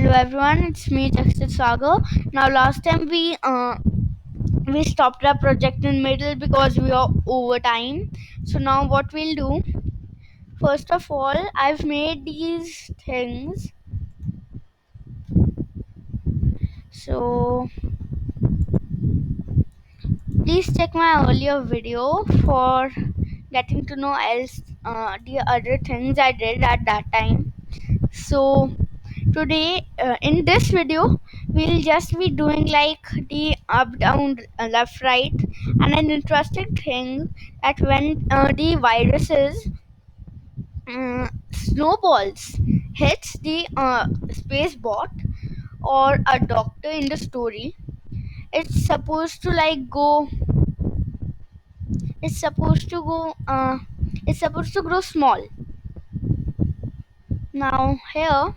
Hello everyone, it's me Jackson Sagar. Now last time we stopped our project in middle because we are over time. So now what we'll do? First of all, I've made these things. So please check my earlier video for getting to know else the other things I did at that time. So today in this video we'll just be doing like the up down left right, and an interesting thing that when the viruses snowballs hits the space bot or a doctor in the story, it's supposed to like go it's supposed to go it's supposed to grow small. Now here,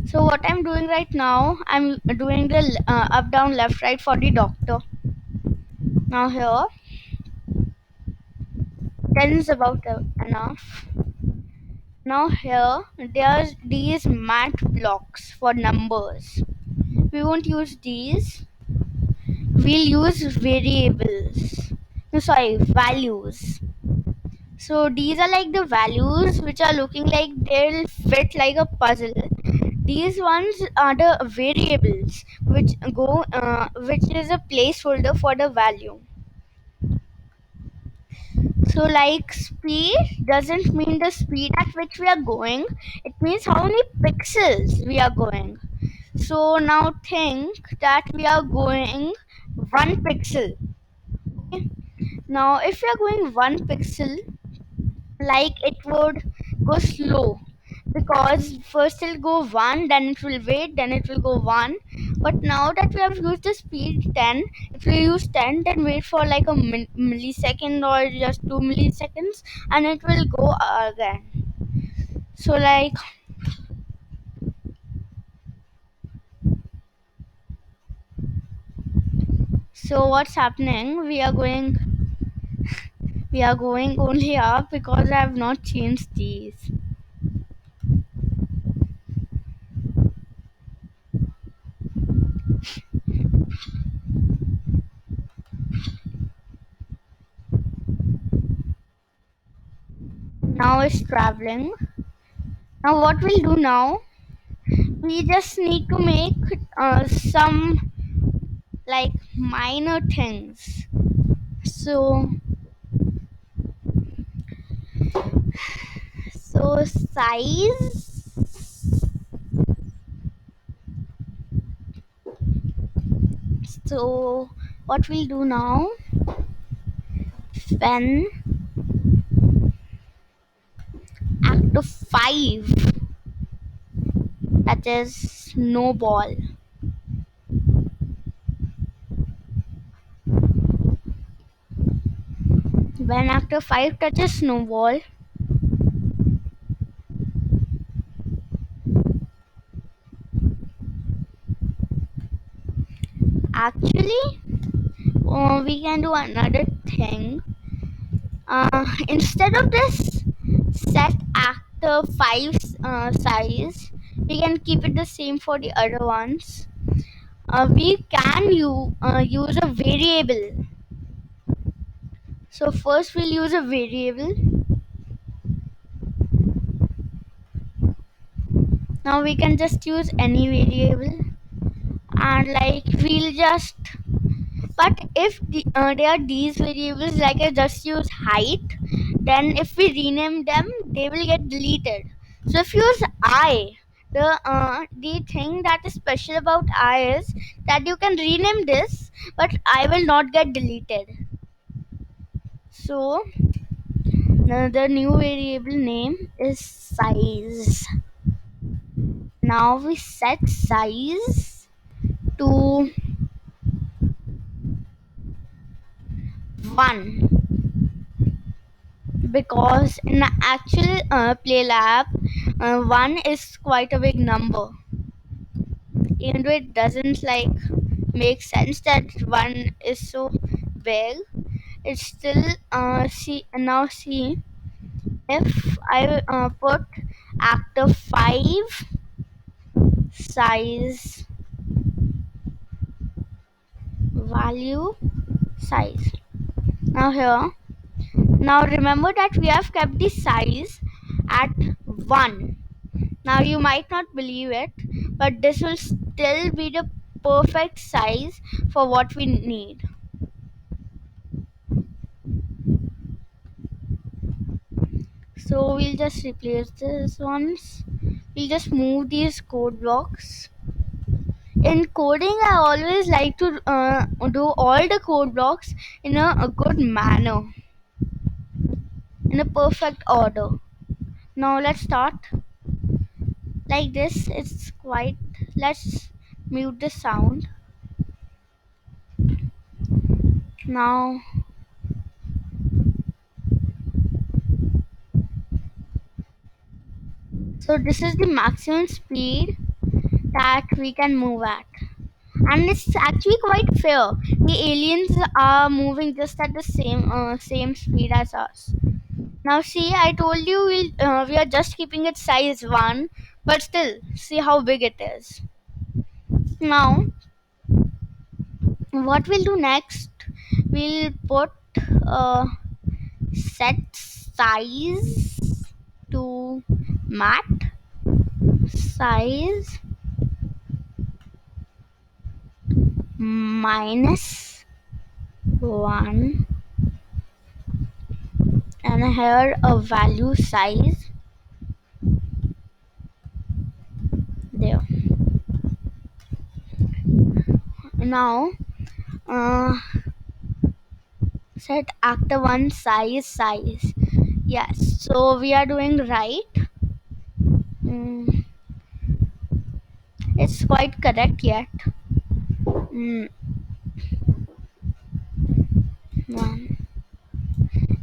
so what I'm doing right now, I'm doing the up down left right for the doctor. Now here, 10 is about enough. Now here, there's these mat blocks for numbers. We won't use these. We'll use variables. No, sorry, values. So these are like the values which are looking like they'll fit like a puzzle. These ones are the variables which is a placeholder for the value. So, like, speed doesn't mean the speed at which we are going, it means how many pixels we are going. So, now think that we are going 1 pixel. Okay? Now, if we are going 1 pixel, like it would go slow, because first it'll go 1, then it will wait, then it will go 1. But now that we have used the speed 10, if we use 10, then wait for like a millisecond or just 2 milliseconds, and it will go again. So like, so what's happening, we are going only up because I have not changed these. Now it's traveling. Now what we'll do now, we just need to make some like minor things. So size. So what we'll do now, when actor 5, that is snowball. When actor 5 touches snowball, actually we can do another thing. Instead of this set actor 5 size, we can keep it the same for the other ones. We can use a variable. So first we'll use a variable. Now we can just use any variable, and like we'll just, but if there are these variables, like I just use height, then if we rename them, they will get deleted. So if you use I, the thing that is special about I is that you can rename this, but I will not get deleted. So the new variable name is size. Now we set size to 1, because in the actual play lab 1 is quite a big number, even though it doesn't like make sense that 1 is so big. It's still see, now see, if I put actor 5 size value size. Now here, now remember that we have kept the size at 1. Now you might not believe it, but this will still be the perfect size for what we need. So we'll just replace this ones. We'll just move these code blocks. In coding, I always like to do all the code blocks in a good manner, in a perfect order. Now let's start like this. It's quite. Let's mute the sound. Now, so this is the maximum speed that we can move at. And it's actually quite fair. The aliens are moving just at the same speed as us. Now see, I told you we are just keeping it size 1, but still, see how big it is. Now, what we'll do next, we'll put set size to mat size minus 1, and here a value size there. Now uh, set actor 1 size. Yes, so we are doing right. Mm, it's quite correct yet. Mm, 1.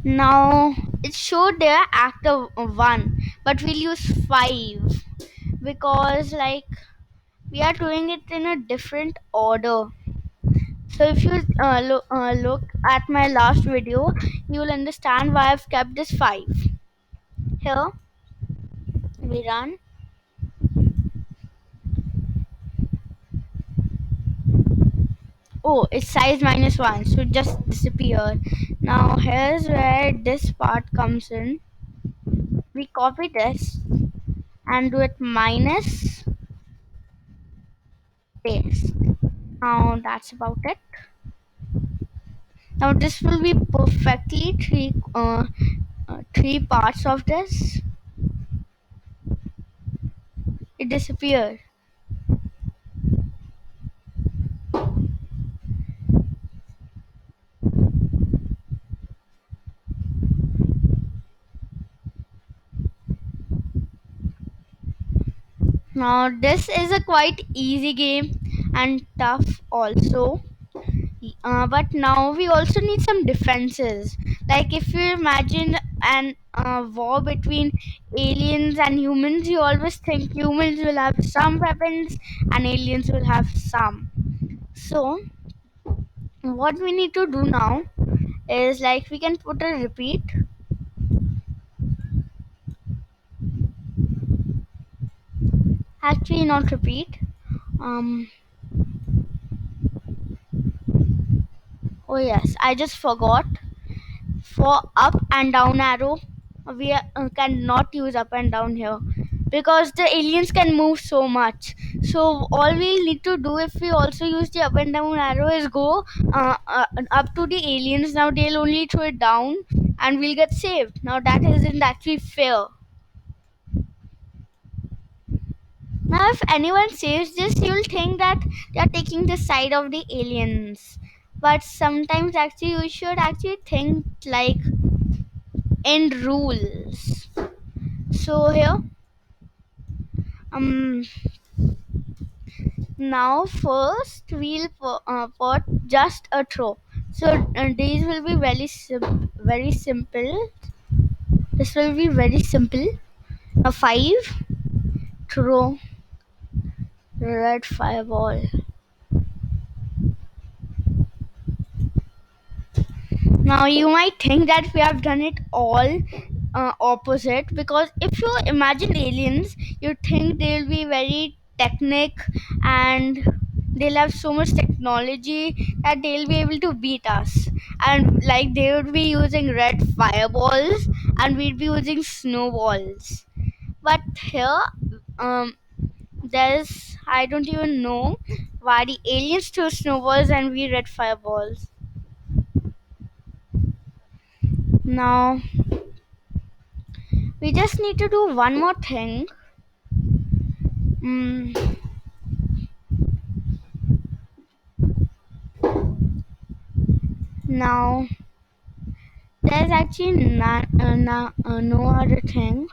Now it showed there actor 1, but we'll use 5 because like we are doing it in a different order. So if you look at my last video, you will understand why I've kept this 5. Here we run. Oh, it's size minus 1, so it just disappeared. Now here's where this part comes in. We copy this and do it minus paste. Now that's about it. Now this will be perfectly three parts of this. It disappeared. Now this is a quite easy game and tough also. But now we also need some defenses. Like if you imagine an war between aliens and humans, you always think humans will have some weapons and aliens will have some. So what we need to do now is like we can put a repeat. Actually, not repeat. Um. Oh yes, I just forgot. For up and down arrow, we cannot use up and down here because the aliens can move so much. So all we need to do if we also use the up and down arrow is go up to the aliens. Now they'll only throw it down and we'll get saved. Now that isn't actually fair. Now if anyone says this, you'll think that they're taking the side of the aliens. But sometimes actually you should actually think like in rules. So here, um, now first we'll put just a throw. So these will be very simple. This will be very simple. A 5 throw red fireball. Now you might think that we have done it all opposite, because if you imagine aliens, you think they'll be very technic, and they'll have so much technology that they'll be able to beat us, and like they would be using red fireballs and we'd be using snowballs. But here, um there's, I don't even know why the aliens threw snowballs and we red fireballs. Now we just need to do one more thing. Mm, Now there's actually no other thing.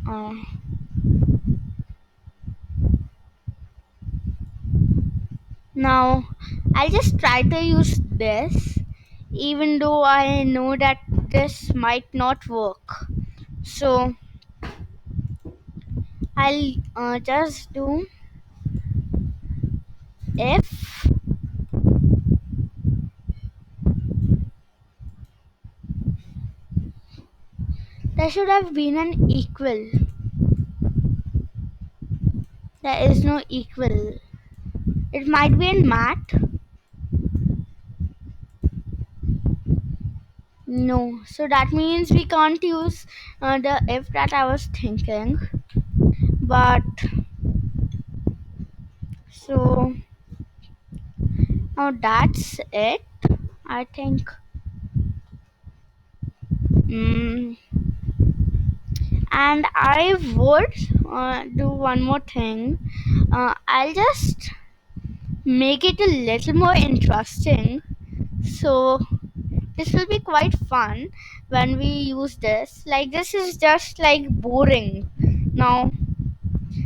Uh, Now I'll just try to use this, even though I know that this might not work. So I'll just do if there should have been an equal. There is no equal. It might be in math. No. So that means we can't use the if that I was thinking. But so now that's it. I think. Mm, and I would do one more thing. I'll just make it a little more interesting. So this will be quite fun when we use this. Like this is just like boring. Now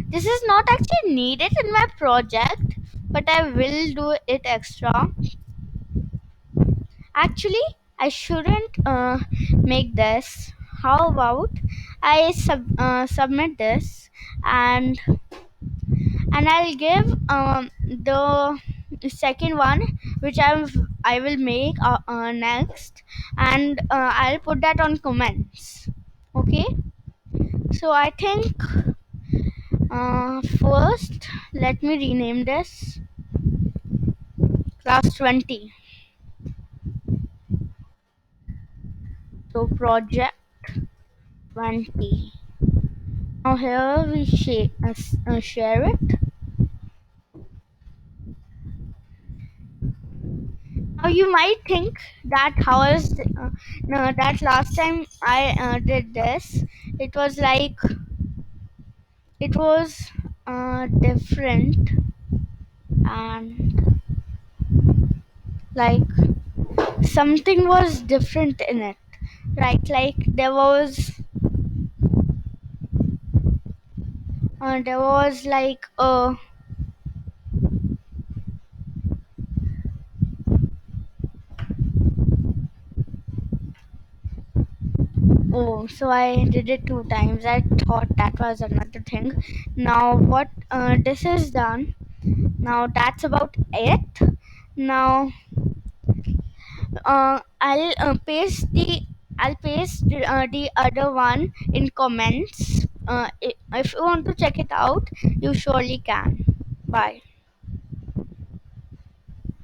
this is not actually needed in my project, but I will do it extra. Actually, I shouldn't make this. How about I submit this, and I'll give the second one, which I will make next, and I'll put that on comments. Okay. So I think first let me rename this class 20. So project 20. Now here we share it. Now you might think that how is no, that last time I did this, it was like it was different, and like something was different in it, right? Like there was like a oh, so I did it two times. I thought that was another thing. Now what this is done. Now that's about it. Now I'll paste the other one in comments. If you want to check it out, you surely can. Bye.